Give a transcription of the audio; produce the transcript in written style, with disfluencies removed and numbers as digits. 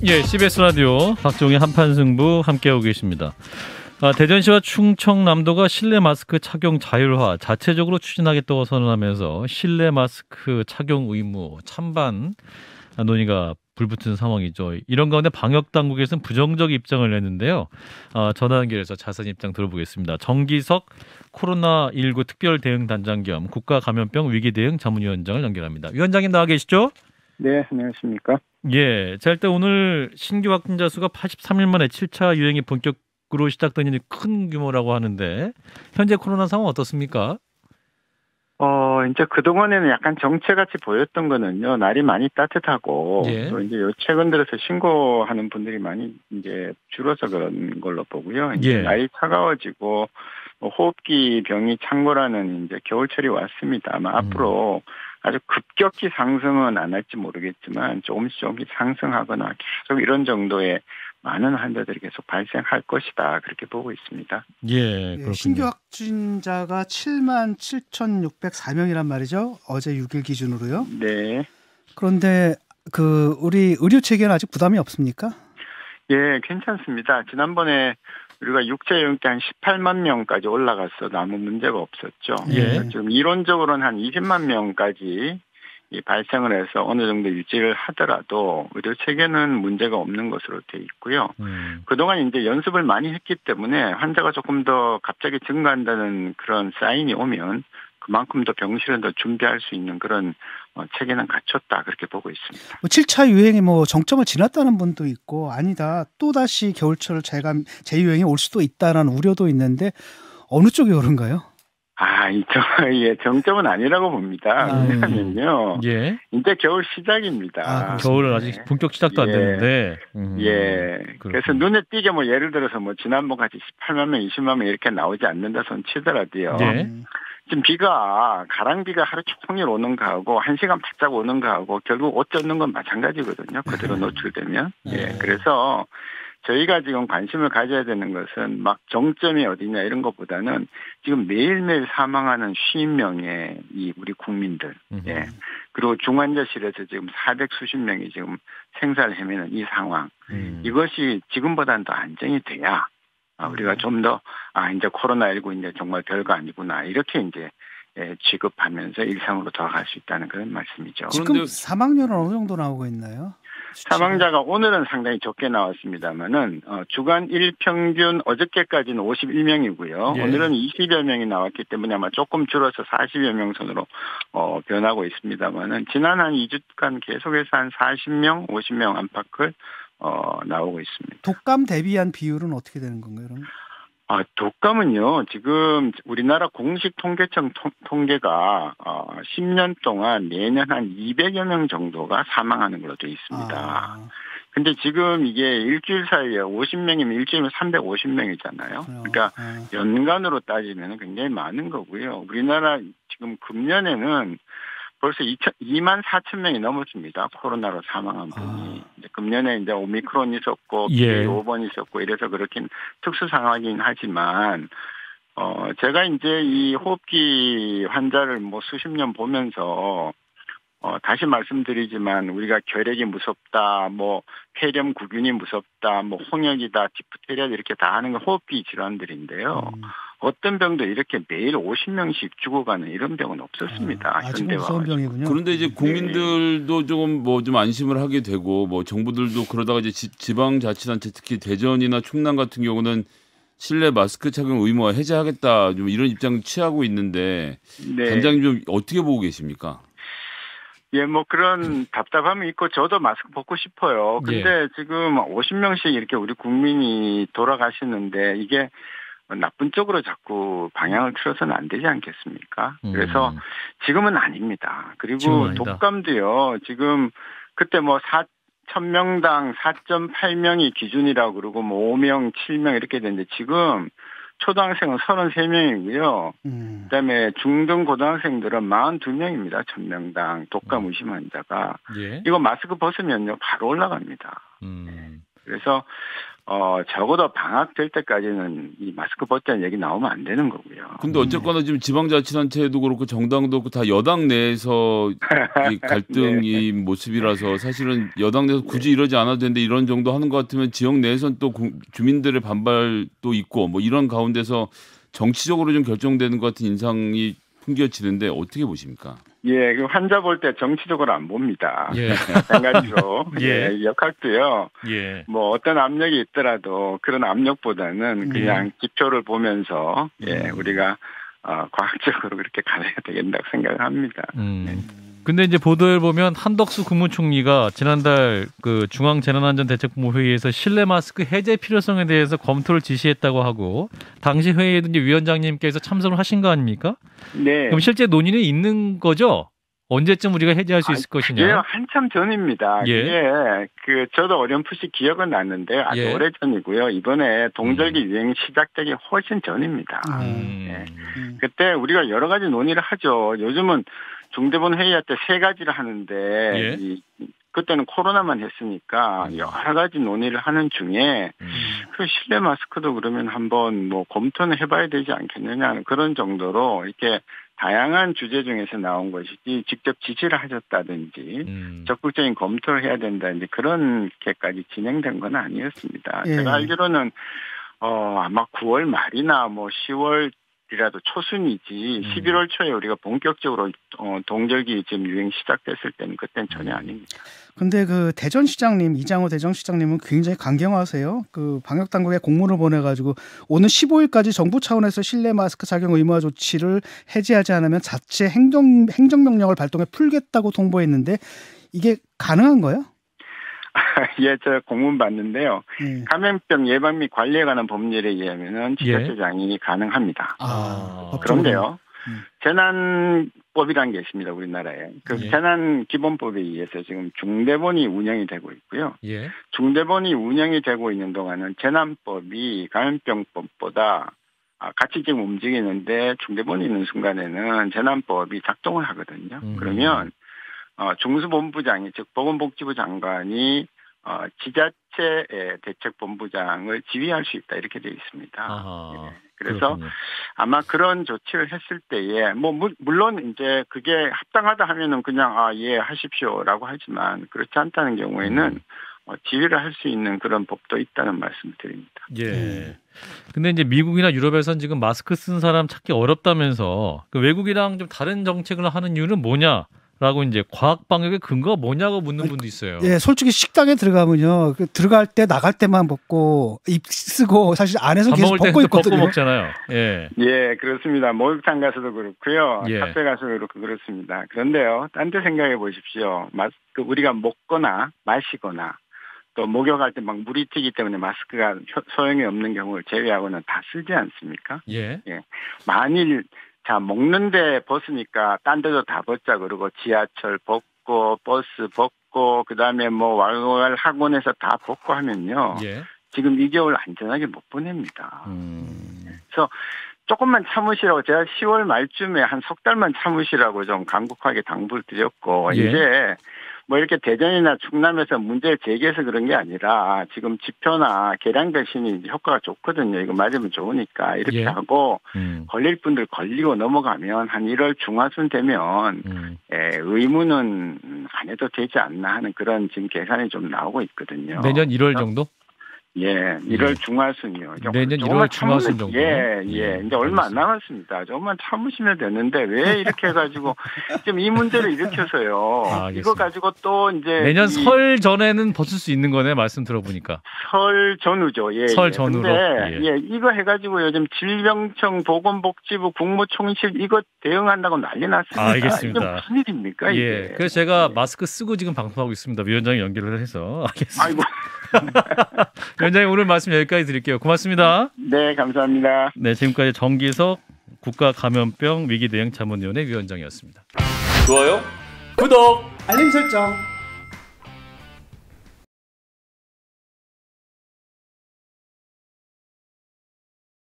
예, CBS 라디오 박종의 한판승부 함께하고 계십니다. 대전시와 충청남도가 실내 마스크 착용 자율화 자체적으로 추진하겠다고 선언하면서 실내 마스크 착용 의무 찬반 논의가 불붙은 상황이죠. 이런 가운데 방역당국에서는 부정적 입장을 냈는데요. 전화 연결해서 자세한 입장 들어보겠습니다. 정기석 코로나19 특별대응단장 겸 국가감염병 위기대응 자문위원장을 연결합니다. 위원장님 나와 계시죠? 네, 안녕하십니까? 예, 자 일단 오늘 신규 확진자 수가 83일 만에 7차 유행이 본격으로 시작되니 큰 규모라고 하는데 현재 코로나 상황 어떻습니까? 이제 그동안에는 약간 정체같이 보였던 거는요, 날이 많이 따뜻하고, 예. 또 이제 요 최근 들어서 신고하는 분들이 많이 이제 줄어서 그런 걸로 보고요. 이제 예. 날이 차가워지고, 호흡기 병이 창궐하는 이제 겨울철이 왔습니다. 아마 앞으로 아주 급격히 상승은 안 할지 모르겠지만, 조금씩 상승하거나 계속 이런 정도의 많은 환자들이 계속 발생할 것이다. 그렇게 보고 있습니다. 예, 그렇군요. 신규 확진자가 77,604명이란 말이죠. 어제 6일 기준으로요. 네. 그런데 우리 의료 체계는 아직 부담이 없습니까? 예, 괜찮습니다. 지난번에 우리가 육체용 때 한 18만 명까지 올라갔어도 아무 문제가 없었죠. 예. 지금 이론적으로는 한 20만 명까지 발생을 해서 어느 정도 유지를 하더라도 의료 체계는 문제가 없는 것으로 돼 있고요. 그동안 이제 연습을 많이 했기 때문에 환자가 조금 더 갑자기 증가한다는 그런 사인이 오면 그만큼 더 병실은 더 준비할 수 있는 그런 체계는 갖췄다 그렇게 보고 있습니다. 7차 유행이 정점을 지났다는 분도 있고 아니다 또다시 겨울철 재유행이 올 수도 있다라는 우려도 있는데 어느 쪽이 옳은가요? 예, 정점은 아니라고 봅니다. 왜냐하면요. 예. 이제 겨울 시작입니다. 겨울은 아직 본격 시작도 안 됐는데. 예. 그래서 눈에 띄게 예를 들어서 지난번 같이 18만 명, 20만 명 이렇게 나오지 않는다 손 치더라도요. 예. 지금 비가 가랑비가 하루 종일 오는 거하고 1시간 바짝 오는 거하고 결국 옷 젖는 건 마찬가지거든요. 그대로 노출되면. 예. 그래서 저희가 지금 관심을 가져야 되는 것은 정점이 어디냐 이런 것보다는 지금 매일매일 사망하는 50명의 우리 국민들. 예. 그리고 중환자실에서 지금 400 수십 명이 지금 생사를 헤매는 이 상황. 이것이 지금보다는 더 안정이 돼야 우리가 좀 더 이제 코로나19 이제 정말 별거 아니구나 이렇게 이제 취급하면서 일상으로 돌아갈 수 있다는 그런 말씀이죠. 지금 사망률은 어느 정도 나오고 있나요? 사망자가 오늘은 상당히 적게 나왔습니다만은 주간 일평균 어저께까지는 51명이고요. 예. 오늘은 20여 명이 나왔기 때문에 아마 조금 줄어서 40여 명 선으로 변하고 있습니다만은 지난 한 2주간 계속해서 한 40명, 50명 안팎을 나오고 있습니다. 독감 대비한 비율은 어떻게 되는 건가요, 그럼? 독감은요, 지금 우리나라 공식 통계청 통계가 10년 동안 매년 한 200여 명 정도가 사망하는 걸로 되어 있습니다. 근데 지금 이게 일주일 사이에 50명이면 일주일이면 350명이잖아요. 그러니까 연간으로 따지면 굉장히 많은 거고요. 우리나라 지금 금년에는 벌써 2만 4천 명이 넘었습니다. 코로나로 사망한 분이. 금년에 이제 오미크론 있었고, 예. BA.5번 있었고, 이래서 그렇긴 특수 상황이긴 하지만, 제가 이제 이 호흡기 환자를 수십 년 보면서, 다시 말씀드리지만, 우리가 결핵이 무섭다, 폐렴구균이 무섭다, 홍역이다, 디프테리아 이렇게 다 하는 건 호흡기 질환들인데요. 어떤 병도 이렇게 매일 50명씩 죽어가는 이런 병은 없었습니다. 아주 무서운 병이군요. 그런데 이제 국민들도 좀 안심을 하게 되고 정부들도 그러다가 이제 지방자치단체 특히 대전이나 충남 같은 경우는 실내 마스크 착용 의무화 해제하겠다 좀 이런 입장 취하고 있는데 단장님 좀 어떻게 보고 계십니까? 예, 그런 답답함이 있고 저도 마스크 벗고 싶어요. 근데 지금 50명씩 이렇게 우리 국민이 돌아가시는데 이게 나쁜 쪽으로 자꾸 방향을 틀어서는 안 되지 않겠습니까? 그래서 지금은 아닙니다. 그리고 독감도요, 지금 그때 4,000명당 4.8명이 기준이라고 그러고 5명, 7명 이렇게 되는데 지금 초등학생은 33명이고요. 그다음에 중등 고등학생들은 42명입니다. 1,000명당 독감 의심 환자가. 이거 마스크 벗으면요 바로 올라갑니다. 그래서 적어도 방학 될 때까지는 이 마스크 벗자는 얘기 나오면 안 되는 거고요. 근데 어쨌거나 지금 지방자치단체도 그렇고 정당도 그렇고 다 여당 내에서 이 갈등이 모습이라서 사실은 여당 내에서 굳이 이러지 않아도 되는데 이런 정도 하는 것 같으면 지역 내에서는 또 주민들의 반발도 있고 뭐 이런 가운데서 정치적으로 좀 결정되는 것 같은 인상이 풍겨지는데 어떻게 보십니까? 예, 그 환자 볼 때 정치적으로 안 봅니다. 예. 마찬가지로 예. 예, 역학도요. 예. 뭐 어떤 압력이 있더라도 그런 압력보다는 그냥 지표를 보면서 예, 우리가 과학적으로 그렇게 가야 되겠다고 생각을 합니다. 근데 이제 보도를 보면 한덕수 국무총리가 지난달 그 중앙재난안전대책본부회의에서 실내 마스크 해제 필요성에 대해서 검토를 지시했다고 하고 당시 회의에도 이제 위원장님께서 참석을 하신 거 아닙니까? 네. 그럼 실제 논의는 있는 거죠? 언제쯤 우리가 해제할 수 있을 그게 것이냐? 한참 전입니다. 예. 그게 저도 어렴풋이 기억은 나는데 아주 예. 오래 전이고요. 이번에 동절기 유행이 시작되기 훨씬 전입니다. 예. 그때 우리가 여러 가지 논의를 하죠. 요즘은 중대본 회의할 때 3가지를 하는데 예. 그때는 코로나만 했으니까 여러 가지 논의를 하는 중에 그 실내 마스크도 그러면 한번 뭐 검토는 해봐야 되지 않겠느냐 하는 그런 정도로 이렇게 다양한 주제 중에서 나온 것이지 직접 지시를 하셨다든지 적극적인 검토를 해야 된다든지 그런게까지 진행된 건 아니었습니다. 예. 제가 알기로는 아마 9월 말이나 뭐 10월 이라도 초순이지 11월 초에 우리가 본격적으로 동절기 지금 유행 시작됐을 때는 그때는 전혀 아닙니다. 근데 그 대전시장님, 이장호 대전시장님은 굉장히 강경하세요. 그 방역 당국에 공문을 보내가지고 오는 15일까지 정부 차원에서 실내 마스크 착용 의무화 조치를 해제하지 않으면 자체 행정명령을 발동해 풀겠다고 통보했는데 이게 가능한 거예요? 예, 제가 공문 봤는데요. 예. 감염병 예방 및 관리에 관한 법률에 의하면은 지자체장이 가능합니다. 그런데요. 재난법이라는 게 있습니다, 우리나라에. 그 예. 재난기본법에 의해서 지금 중대본이 운영이 되고 있고요. 예. 중대본이 운영이 되고 있는 동안은 재난법이 감염병법보다 같이 지금 움직이는데 중대본이 있는 순간에는 재난법이 작동을 하거든요. 그러면 중수본부장이 즉 보건복지부 장관이 지자체 대책본부장을 지휘할 수 있다 이렇게 되어 있습니다. 예. 그래서 그렇군요. 아마 그런 조치를 했을 때에 뭐 물론 이제 그게 합당하다 하면은 그냥 예 하십시오라고 하지만 그렇지 않다는 경우에는 지휘를 할 수 있는 그런 법도 있다는 말씀을 드립니다. 예. 근데 이제 미국이나 유럽에선 지금 마스크 쓴 사람 찾기 어렵다면서 그 외국이랑 좀 다른 정책을 하는 이유는 뭐냐라고 이제 과학 방역의 근거가 뭐냐고 묻는 분도 있어요. 예, 솔직히 식당에 들어가면요. 들어갈 때 나갈 때만 벗고 입 쓰고 사실 안에서 밥 계속 먹을 때 벗고 벗고 있거든요. 먹잖아요. 예. 예, 그렇습니다. 목욕탕 가서도 그렇고요. 예. 카페 가서도 그렇고 그렇습니다. 그런데요, 딴 데 생각해 보십시오. 우리가 먹거나 마시거나 또 목욕할 때 막 물이 튀기 때문에 마스크가 소용이 없는 경우를 제외하고는 다 쓰지 않습니까? 예. 예. 만일 자 먹는데 벗으니까 딴 데도 다 벗자 그러고 지하철 벗고 버스 벗고 그다음에 뭐 왈왈 학원에서 다 벗고 하면요. 예. 지금 2개월 안전하게 못 보냅니다. 그래서 조금만 참으시라고 제가 10월 말쯤에 한 석 달만 참으시라고 좀 간곡하게 당부를 드렸고 예. 이제 뭐 이렇게 대전이나 충남에서 문제를 제기해서 그런 게 아니라 지금 지표나 계량 백신이 효과가 좋거든요. 이거 맞으면 좋으니까 이렇게 예. 하고 걸릴 분들 걸리고 넘어가면 한 1월 중하순 되면 의무는 안 해도 되지 않나 하는 그런 지금 계산이 좀 나오고 있거든요. 내년 1월 정도? 예, 1월 중하순이요. 내년 1월 중하순 정도. 예. 이제 얼마 안 남았습니다. 조금만 참으시면 되는데 왜 이렇게 해가지고 지금 이 문제를 일으켜서요. 알겠습니다. 이거 가지고 또 이제 내년 설 전에는 벗을 수 있는 거네 말씀 들어보니까. 설 전후죠. 예. 설 전후로. 근데 예. 이거 해가지고 요즘 질병청, 보건복지부, 국무총실 이거 대응한다고 난리 났습니다. 알겠습니다. 이게 무슨 일입니까? 이게. 예. 그래서 제가 마스크 쓰고 지금 방송하고 있습니다. 위원장이 연결을 해서. 알겠습니다. 아이고. 위원장님 오늘 말씀 여기까지 드릴게요. 고맙습니다. 네, 감사합니다. 네, 지금까지 정기석 국가감염병 위기대응자문위원회 위원장이었습니다. 좋아요, 구독. 알림 설정.